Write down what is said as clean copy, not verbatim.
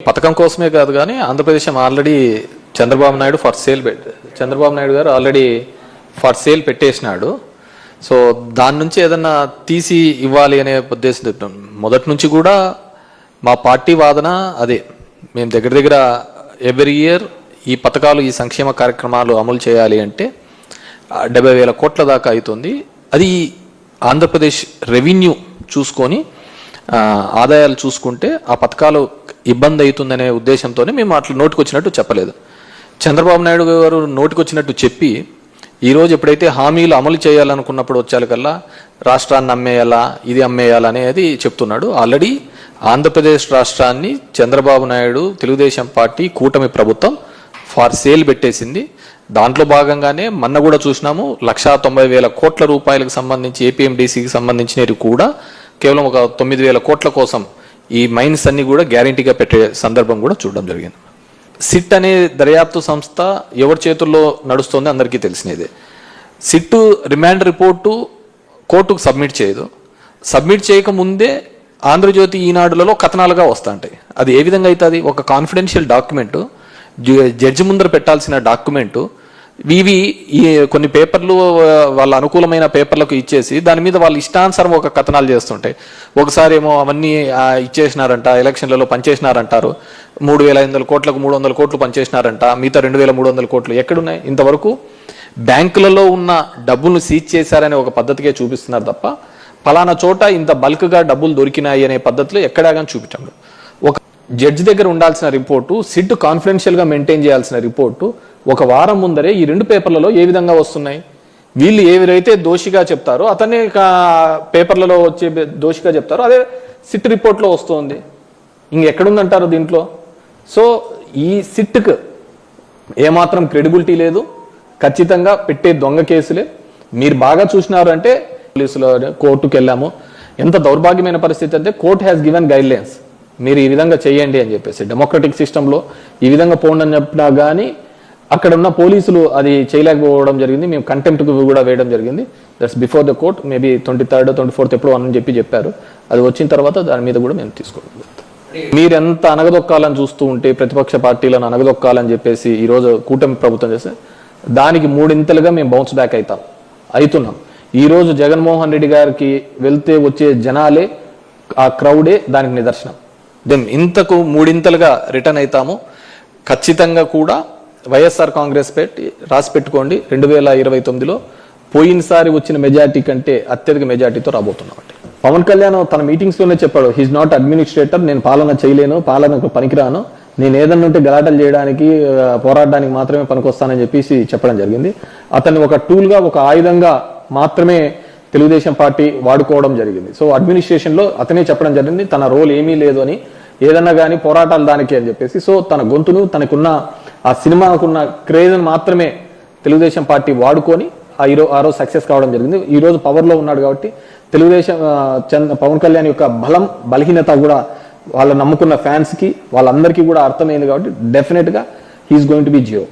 పథకం కోసమే కాదు కానీ ఆంధ్రప్రదేశ్ ఆల్రెడీ చంద్రబాబు నాయుడు గారు ఆల్రెడీ ఫర్ సేల్ పెట్టేసినాడు. సో దాని నుంచి ఏదన్నా తీసి ఇవ్వాలి అనే ఉద్దేశం మొదటి నుంచి కూడా మా పార్టీ వాదన అదే. మేము దగ్గర ఎవ్రీ ఇయర్ ఈ పథకాలు ఈ సంక్షేమ కార్యక్రమాలు అమలు చేయాలి అంటే 70,000 కోట్ల దాకా అవుతుంది. అది ఆంధ్రప్రదేశ్ రెవెన్యూ చూసుకొని ఆదాయాలు చూసుకుంటే ఆ పథకాలు ఇబ్బంది అవుతుందనే ఉద్దేశంతోనే మేము అట్లా నోటికి వచ్చినట్టు చెప్పలేదు. చంద్రబాబు నాయుడు గారు నోటికి వచ్చినట్టు చెప్పి ఈరోజు ఎప్పుడైతే హామీలు అమలు చేయాలనుకున్నప్పుడు వచ్చేకల్లా రాష్ట్రాన్ని అమ్మేయాలా ఇది అమ్మేయాలా అనేది చెప్తున్నాడు. ఆల్రెడీ ఆంధ్రప్రదేశ్ రాష్ట్రాన్ని చంద్రబాబు నాయుడు తెలుగుదేశం పార్టీ కూటమి ప్రభుత్వం ఫార్ సేల్ పెట్టేసింది. దాంట్లో భాగంగానే మొన్న కూడా చూసినాము 1,90,000 కోట్ల రూపాయలకు సంబంధించి ఏపీఎండిసికి సంబంధించినవి కూడా కేవలం ఒక 9,000 కోట్ల కోసం ఈ మైన్స్ అన్ని కూడా గ్యారంటీగా పెట్టే సందర్భం కూడా చూడడం జరిగింది. సిట్ అనే దర్యాప్తు సంస్థ ఎవరి చేతుల్లో నడుస్తుందో అందరికీ తెలిసినదే. సిట్ రిమాండ్ రిపోర్టు కోర్టుకు సబ్మిట్ చేయదు. సబ్మిట్ చేయకముందే ఆంధ్రజ్యోతి ఈనాడులలో కథనాలుగా వస్తుంటాయి. అది ఏ విధంగా అవుతుంది? ఒక కాన్ఫిడెన్షియల్ డాక్యుమెంటు, జడ్జి ముందర పెట్టాల్సిన డాక్యుమెంటు, ఇవి కొన్ని పేపర్లు వాళ్ళ అనుకూలమైన పేపర్లకు ఇచ్చేసి దాని మీద వాళ్ళు ఇష్టానుసారం ఒక కథనాలు చేస్తుంటాయి. ఒకసారి ఏమో అవన్నీ ఇచ్చేసినారంట, ఎలక్షన్లలో పనిచేసినారంటారు, 3,500 కోట్లకు 300 కోట్లు పనిచేసినారంట, మిగతా 2,300 కోట్లు ఎక్కడున్నాయి? ఇంతవరకు బ్యాంకులలో ఉన్న డబ్బులను సీజ్ చేశారనే ఒక పద్ధతికే చూపిస్తున్నారు తప్ప ఫలానా చోట ఇంత బల్క్గా డబ్బులు దొరికినాయి అనే పద్ధతిలో ఎక్కడా కానీ చూపించండి. ఒక జడ్జి దగ్గర ఉండాల్సిన రిపోర్టు, సిట్ కాన్ఫిడెన్షియల్గా మెయింటైన్ చేయాల్సిన రిపోర్టు ఒక వారం ముందరే ఈ 2 పేపర్లలో ఏ విధంగా వస్తున్నాయి? వీళ్ళు ఎవరైతే దోషిగా చెప్తారో అతనే పేపర్లలో వచ్చే దోషిగా చెప్తారో అదే సిట్ రిపోర్ట్లో వస్తుంది. ఇంకెక్కడుందంటారు దీంట్లో? సో ఈ సిట్కు ఏమాత్రం క్రెడిబిలిటీ లేదు. ఖచ్చితంగా పెట్టే దొంగ కేసులే. మీరు బాగా చూసినారు అంటే పోలీసులో కోర్టుకు వెళ్ళాము. ఎంత దౌర్భాగ్యమైన పరిస్థితి అంటే court has given guide lines, మీరు ఈ విధంగా చేయండి అని చెప్పేసి. డెమోక్రటిక్ సిస్టంలో ఈ విధంగా పోండి అని చెప్పినా కానీ అక్కడ ఉన్న పోలీసులు అది చేయలేకపోవడం జరిగింది. మేము కంటెంప్ట్ కూడా వేయడం జరిగింది. That's before the court. Maybe 23rd 24th ఎప్పుడో అని చెప్పారు. అది వచ్చిన తర్వాత దాని మీద కూడా మేము తీసుకోవడం. మీరు ఎంత అనగదొక్కాలని చూస్తూ ఉంటే, ప్రతిపక్ష పార్టీలను అనగదొక్కాలని చెప్పేసి ఈరోజు కూటమి ప్రభుత్వం చేస్తే దానికి 3 ఇంతలుగా మేము బౌన్స్ బ్యాక్ అవుతున్నాం. ఈరోజు జగన్మోహన్ రెడ్డి గారికి వెళ్తే వచ్చే జనాలే, ఆ క్రౌడే దానికి నిదర్శనం. ఇంతకు 3 ఇంతలుగా రిటర్న్ అవుతాము. ఖచ్చితంగా కూడా వైఎస్ఆర్ కాంగ్రెస్ రాసి పెట్టుకోండి, 2029లో పోయినసారి వచ్చిన మెజార్టీ కంటే అత్యధిక మెజార్టీతో రాబోతున్నామండి. పవన్ కళ్యాణ్ తన మీటింగ్స్లోనే చెప్పాడు, హీఈస్ నాట్ అడ్మినిస్ట్రేటర్, నేను పాలన చేయలేను, పాలనకు పనికిరాను, నేను ఏదన్నా ఉంటే గలాటలు చేయడానికి పోరాడడానికి మాత్రమే పనికొస్తానని చెప్పేసి చెప్పడం జరిగింది. అతన్ని ఒక టూల్గా, ఒక ఆయుధంగా మాత్రమే తెలుగుదేశం పార్టీ వాడుకోవడం జరిగింది. సో అడ్మినిస్ట్రేషన్లో అతనే చెప్పడం జరిగింది తన రోల్ ఏమీ లేదు అని, ఏదన్నా కానీ పోరాటాలు దానికి అని చెప్పేసి. సో తన గొంతును, తనకున్న ఆ సినిమాకున్న క్రేజ్ని మాత్రమే తెలుగుదేశం పార్టీ వాడుకొని ఆ రోజు సక్సెస్ కావడం జరిగింది. ఈ రోజు పవర్లో ఉన్నాడు కాబట్టి తెలుగుదేశం పవన్ కళ్యాణ్ యొక్క బలహీనత కూడా వాళ్ళు నమ్ముకున్న ఫ్యాన్స్కి వాళ్ళందరికీ కూడా అర్థమైంది కాబట్టి డెఫినెట్గా he is going to be Jio.